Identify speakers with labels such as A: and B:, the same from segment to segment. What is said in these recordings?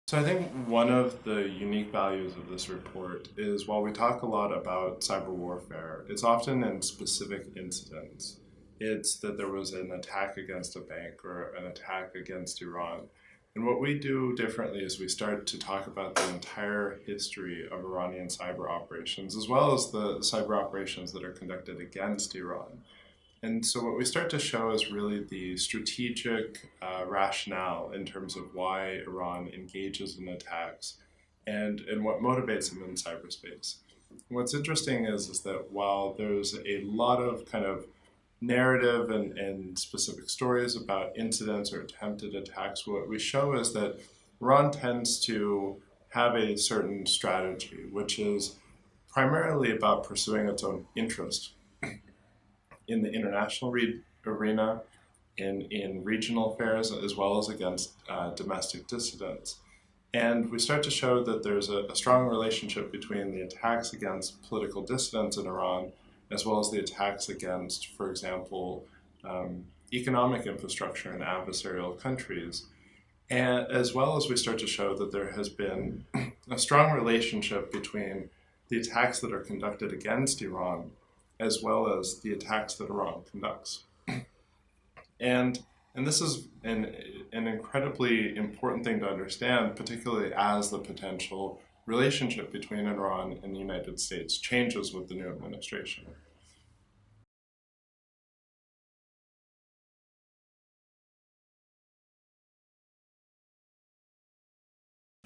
A: So I think one of the unique values of this report is while we talk a lot about cyber warfare, it's often in specific incidents. It's that there was an attack against a bank or an attack against Iran. And what we do differently is we start to talk about the entire history of Iranian cyber operations, as well as the cyber operations that are conducted against Iran. And so what we start to show is really the strategic rationale in terms of why Iran engages in attacks and what motivates them in cyberspace. What's interesting is that while there's a lot of kind of narrative and specific stories about incidents or attempted attacks, what we show is that Iran tends to have a certain strategy, which is primarily about pursuing its own interest in the international arena, in regional affairs, as well as against domestic dissidents. And we start to show that there's a strong relationship between the attacks against political dissidents in Iran, as well as the attacks against, for example, economic infrastructure in adversarial countries. And as well as we start to show that there has been a strong relationship between the attacks that are conducted against Iran as well as the attacks that Iran conducts. And and this is an incredibly important thing to understand, particularly as the potential relationship between Iran and the United States changes with the new administration.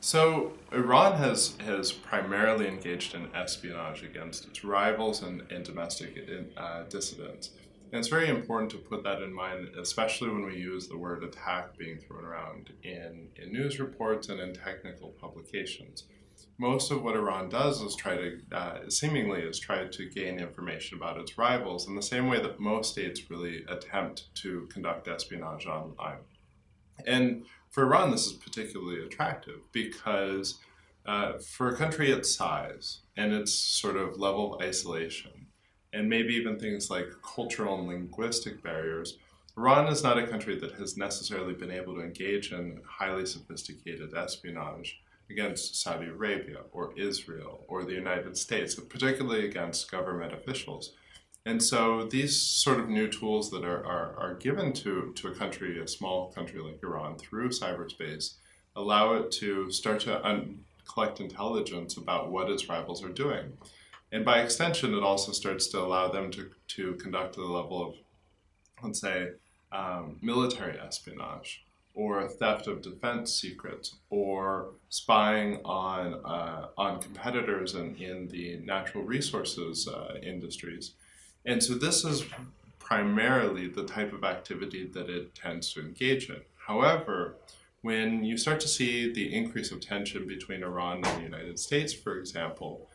A: So Iran has primarily engaged in espionage against its rivals and domestic dissidents. And it's very important to put that in mind, especially when we use the word attack being thrown around in news reports and in technical publications. Most of what Iran does is seemingly is try to gain information about its rivals in the same way that most states really attempt to conduct espionage online. And for Iran, this is particularly attractive because for a country its size and its sort of level of isolation, and maybe even things like cultural and linguistic barriers, Iran is not a country that has necessarily been able to engage in highly sophisticated espionage against Saudi Arabia or Israel or the United States, particularly against government officials. And so these sort of new tools that are given to a country, a small country like Iran, through cyberspace, allow it to start to collect intelligence about what its rivals are doing. And by extension, it also starts to allow them to conduct the level of, let's say, military espionage or theft of defense secrets or spying on competitors in the natural resources industries. And so this is primarily the type of activity that it tends to engage in. However, when you start to see the increase of tension between Iran and the United States, for example,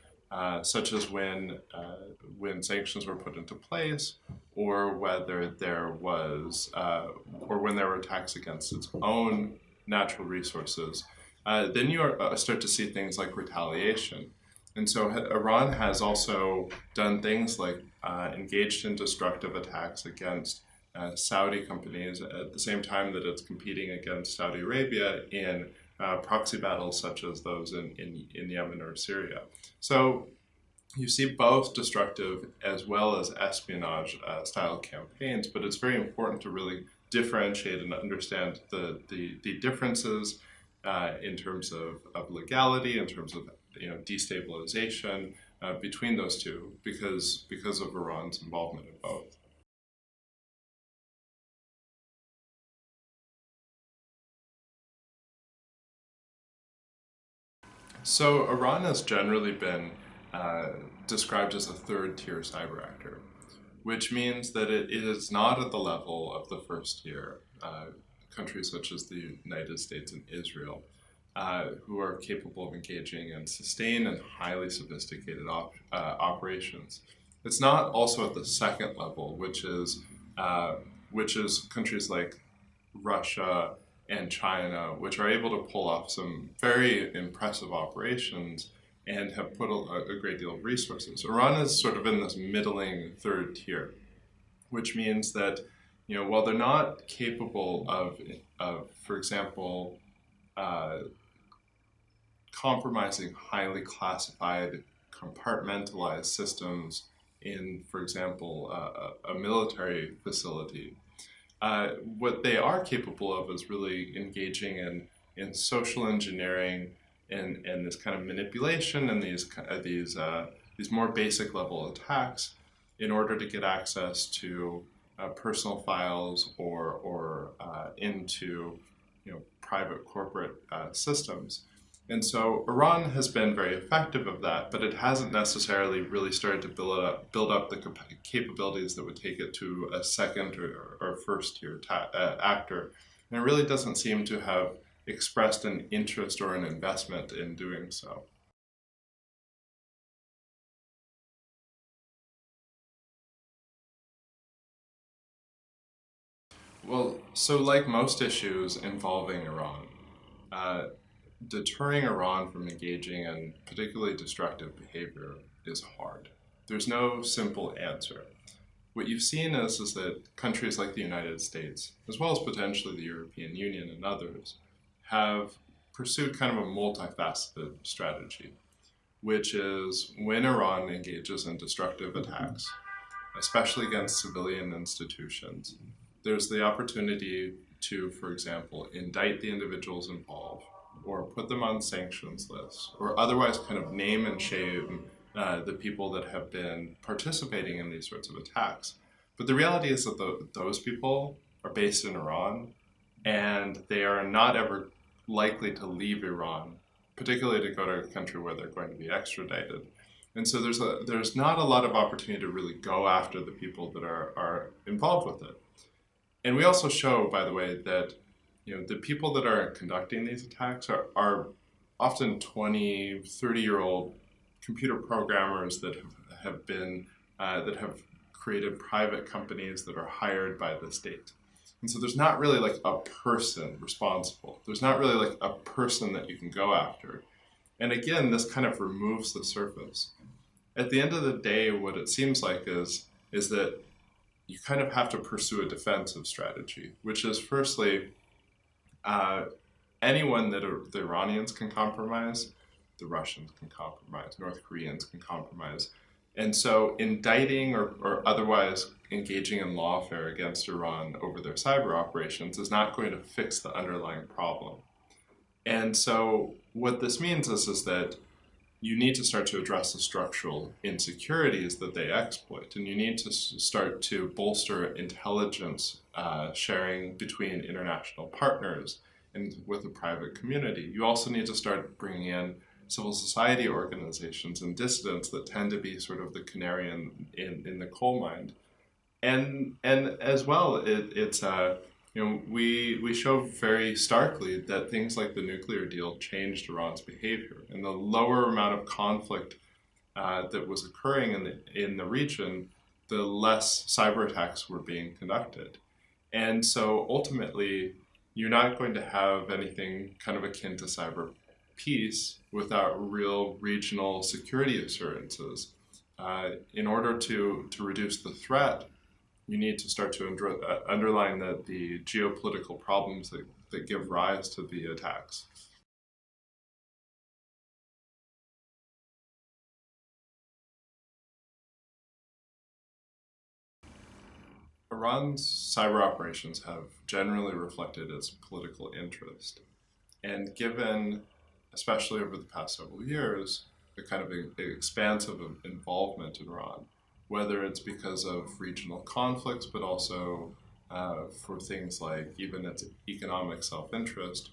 A: such as when sanctions were put into place, or whether there was, or when there were attacks against its own natural resources, then you start to see things like retaliation. And so Iran has also done things like engaged in destructive attacks against Saudi companies at the same time that it's competing against Saudi Arabia in proxy battles such as those in Yemen or Syria. So you see both destructive as well as espionage style campaigns, but it's very important to really differentiate and understand the differences in terms of legality, in terms of destabilization between those two because of Iran's involvement in both. So Iran has generally been uh, described as a third tier cyber actor, which means that it is not at the level of the first tier countries such as the United States and Israel, who are capable of engaging in sustained and highly sophisticated operations. It's not also at the second level, uh, which is countries like Russia and China, which are able to pull off some very impressive operations and have put a great deal of resources. Iran is sort of in this middling third tier, which means that while they're not capable of for example, uh, compromising highly classified, compartmentalized systems in, for example, a military facility. What they are capable of is really engaging in social engineering and this kind of manipulation and these more basic level attacks in order to get access to personal files or into private corporate systems. And so Iran has been very effective of that, but it hasn't necessarily really started to build up the capabilities that would take it to a second or first tier actor. And it really doesn't seem to have expressed an interest or an investment in doing so. Well, so like most issues involving Iran, uh, deterring Iran from engaging in particularly destructive behavior is hard. There's no simple answer. What you've seen is that countries like the United States, as well as potentially the European Union and others, have pursued kind of a multifaceted strategy, which is when Iran engages in destructive attacks, especially against civilian institutions, there's the opportunity to, for example, indict the individuals involved or put them on sanctions lists or otherwise kind of name and shame the people that have been participating in these sorts of attacks. But the reality is that those people are based in Iran and they are not ever likely to leave Iran, particularly to go to a country where they're going to be extradited. And so there's not a lot of opportunity to really go after the people that are involved with it. And we also show, by the way, that the people that are conducting these attacks are often 20, 30-year-old computer programmers that have created private companies that are hired by the state. And so there's not really like a person responsible. There's not really like a person that you can go after. And again, this kind of removes the surface. At the end of the day, what it seems like is that you kind of have to pursue a defensive strategy, which is firstly, uh, anyone that the Iranians can compromise, the Russians can compromise, North Koreans can compromise. And so indicting or otherwise engaging in lawfare against Iran over their cyber operations is not going to fix the underlying problem. And so what this means is that you need to start to address the structural insecurities that they exploit, and you need to start to bolster intelligence sharing between international partners and with the private community. You also need to start bringing in civil society organizations and dissidents that tend to be sort of the canary in the coal mine. And as well, it's we show very starkly that things like the nuclear deal changed Iran's behavior, and the lower amount of conflict that was occurring in the region, the less cyber attacks were being conducted. And so ultimately, you're not going to have anything kind of akin to cyber peace without real regional security assurances. In order to reduce the threat, you need to start to underline the geopolitical problems that give rise to the attacks. Iran's cyber operations have generally reflected its political interest. And given, especially over the past several years, the kind of expansive involvement in Iran, whether it's because of regional conflicts, but also for things like even its economic self-interest,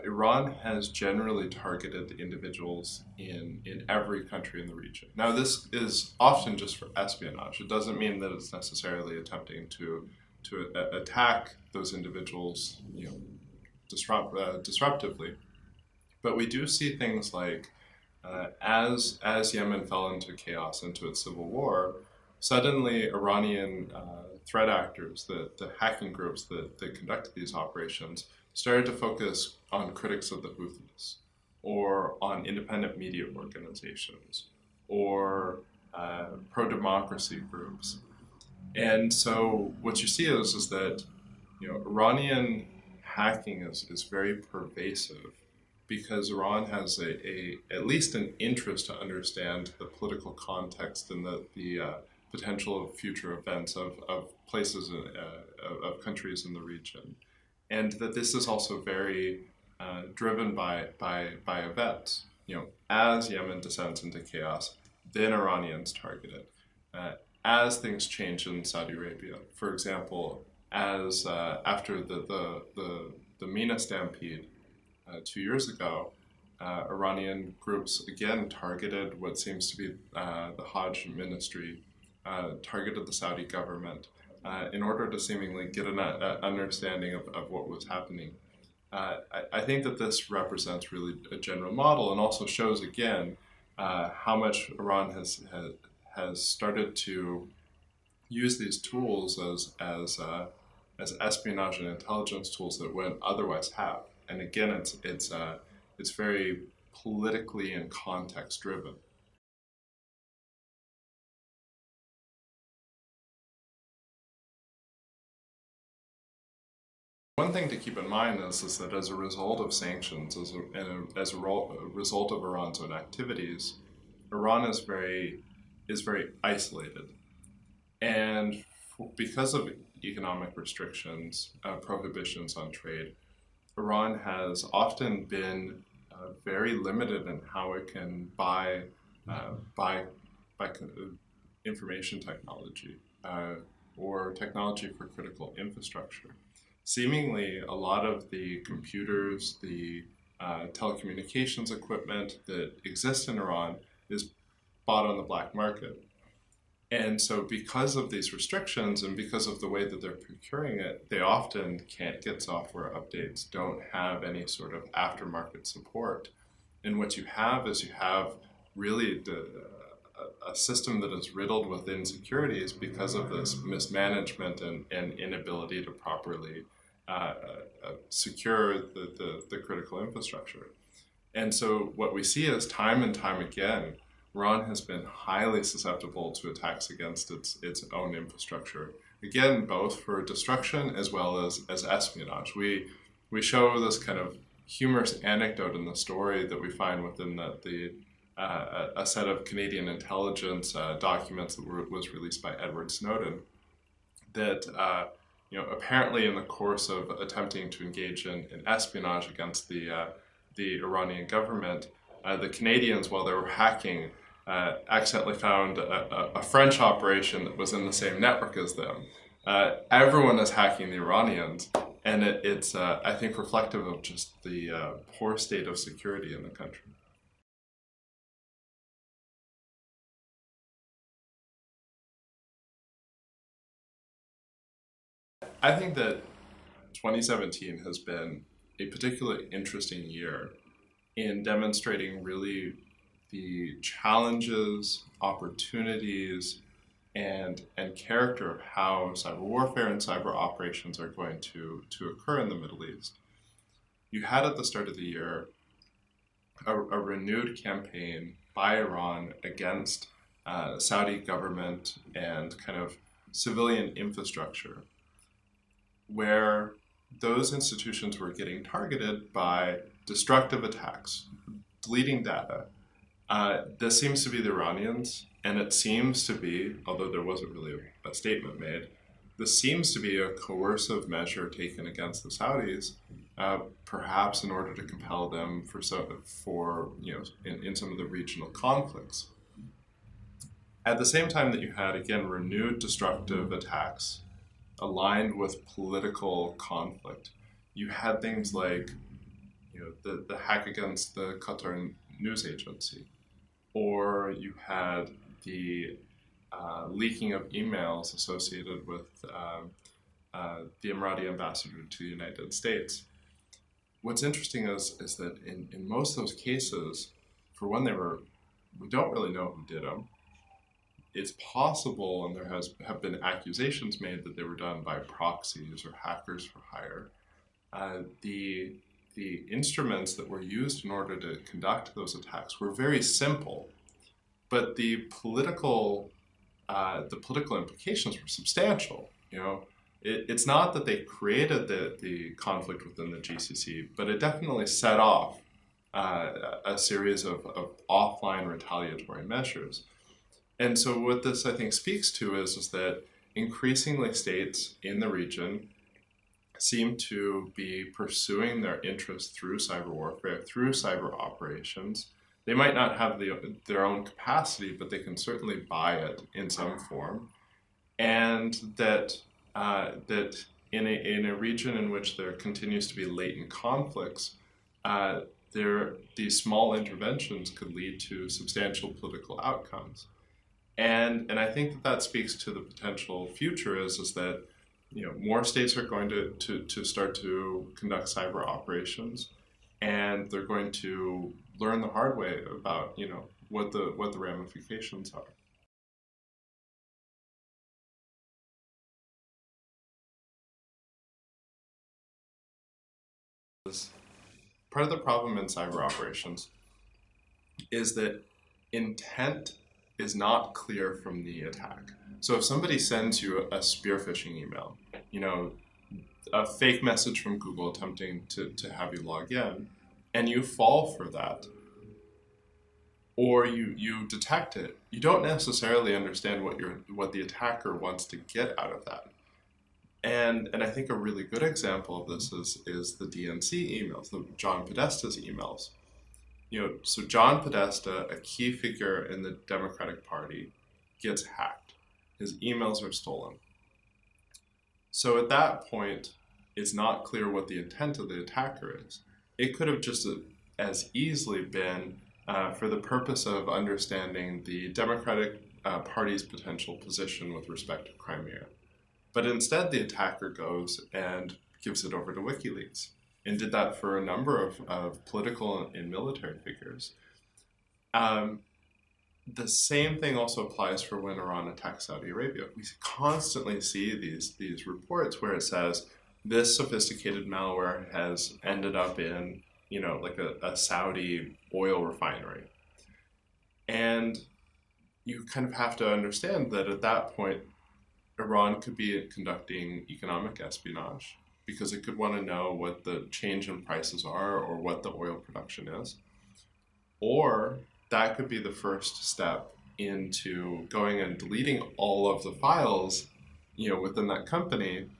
A: Iran has generally targeted individuals in every country in the region. Now, this is often just for espionage. It doesn't mean that it's necessarily attempting to attack those individuals, disruptively. But we do see things like as Yemen fell into chaos, into its civil war, suddenly Iranian threat actors, the hacking groups that conducted these operations, started to focus on critics of the Houthis, or on independent media organizations, or pro-democracy groups. And so what you see is that Iranian hacking is very pervasive because Iran has at least an interest to understand the political context and the potential future events of places of countries in the region, and that this is also very driven by events. As Yemen descends into chaos, then Iranians target it. As things change in Saudi Arabia, for example, as after the Mina stampede 2 years ago, Iranian groups again targeted what seems to be the Hajj ministry, targeted the Saudi government in order to seemingly get an understanding of what was happening. I think that this represents really a general model and also shows again how much Iran has started to use these tools as espionage and intelligence tools that wouldn't otherwise have. And again, it's very politically and context driven. One thing to keep in mind is that as a result of sanctions, as a result of Iran's own activities, Iran is very isolated, and because of economic restrictions, prohibitions on trade, Iran has often been very limited in how it can buy information technology or technology for critical infrastructure. Seemingly, a lot of the computers, the telecommunications equipment that exists in Iran is bought on the black market. And so, because of these restrictions and because of the way that they're procuring it, they often can't get software updates, don't have any sort of aftermarket support. And what you have is you have really a system that is riddled with insecurities because of this mismanagement and inability to properly secure the critical infrastructure. And so what we see is time and time again, Iran has been highly susceptible to attacks against its own infrastructure. Again, both for destruction as well as espionage. We show this kind of humorous anecdote in the story that we find within a set of Canadian intelligence documents that was released by Edward Snowden. That apparently in the course of attempting to engage in espionage against the Iranian government, the Canadians, while they were hacking, accidentally found a French operation that was in the same network as them. Everyone is hacking the Iranians, and it's I think reflective of just the poor state of security in the country. I think that 2017 has been a particularly interesting year in demonstrating really the challenges, opportunities, and character of how cyber warfare and cyber operations are going to occur in the Middle East. You had at the start of the year a renewed campaign by Iran against Saudi government and kind of civilian infrastructure, where those institutions were getting targeted by destructive attacks, deleting data. This seems to be the Iranians, and it seems to be, although there wasn't really a statement made, this seems to be a coercive measure taken against the Saudis, perhaps in order to compel them in some of the regional conflicts. At the same time that you had, again, renewed destructive attacks aligned with political conflict, you had things like the hack against the Qatar news agency, or you had the leaking of emails associated with the Emirati ambassador to the United States. What's interesting is that in most of those cases, for when we don't really know who did them. It's possible, and there have been accusations made that they were done by proxies or hackers for hire. The instruments that were used in order to conduct those attacks were very simple, but the political implications were substantial. It's not that they created the conflict within the GCC, but it definitely set off a series of offline retaliatory measures. And so what this, I think, speaks to is that increasingly states in the region seem to be pursuing their interests through cyber warfare, through cyber operations. They might not have their own capacity, but they can certainly buy it in some form. And that in a region in which there continues to be latent conflicts, these small interventions could lead to substantial political outcomes. And I think that speaks to the potential future is that more states are going to start to conduct cyber operations, and they're going to learn the hard way about what the ramifications are. Part of the problem in cyber operations is that intent is not clear from the attack. So if somebody sends you a spear phishing email, a fake message from Google attempting to have you log in, and you fall for that, or you detect it, you don't necessarily understand what the attacker wants to get out of that. And I think a really good example of this is the DNC emails, the John Podesta's emails. So John Podesta, a key figure in the Democratic Party, gets hacked. His emails are stolen. So at that point, it's not clear what the intent of the attacker is. It could have just as easily been for the purpose of understanding the Democratic Party's potential position with respect to Crimea. But instead, the attacker goes and gives it over to WikiLeaks, and did that for a number of political and military figures. The same thing also applies for when Iran attacks Saudi Arabia. We constantly see these reports where it says this sophisticated malware has ended up in like a Saudi oil refinery. And you kind of have to understand that at that point, Iran could be conducting economic espionage because it could want to know what the change in prices are or what the oil production is. Or that could be the first step into going and deleting all of the files, within that company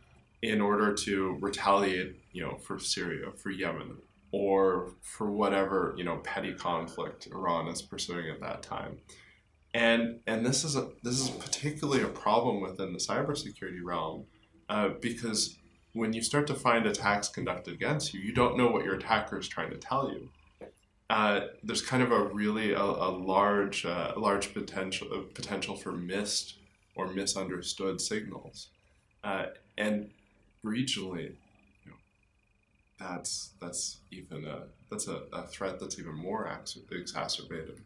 A: in order to retaliate, for Syria, for Yemen, or for whatever, petty conflict Iran is pursuing at that time. And this is particularly a problem within the cybersecurity realm, because when you start to find attacks conducted against you, you don't know what your attacker is trying to tell you. There's kind of a large potential for missed or misunderstood signals, and regionally, that's a threat that's even more exacerbated.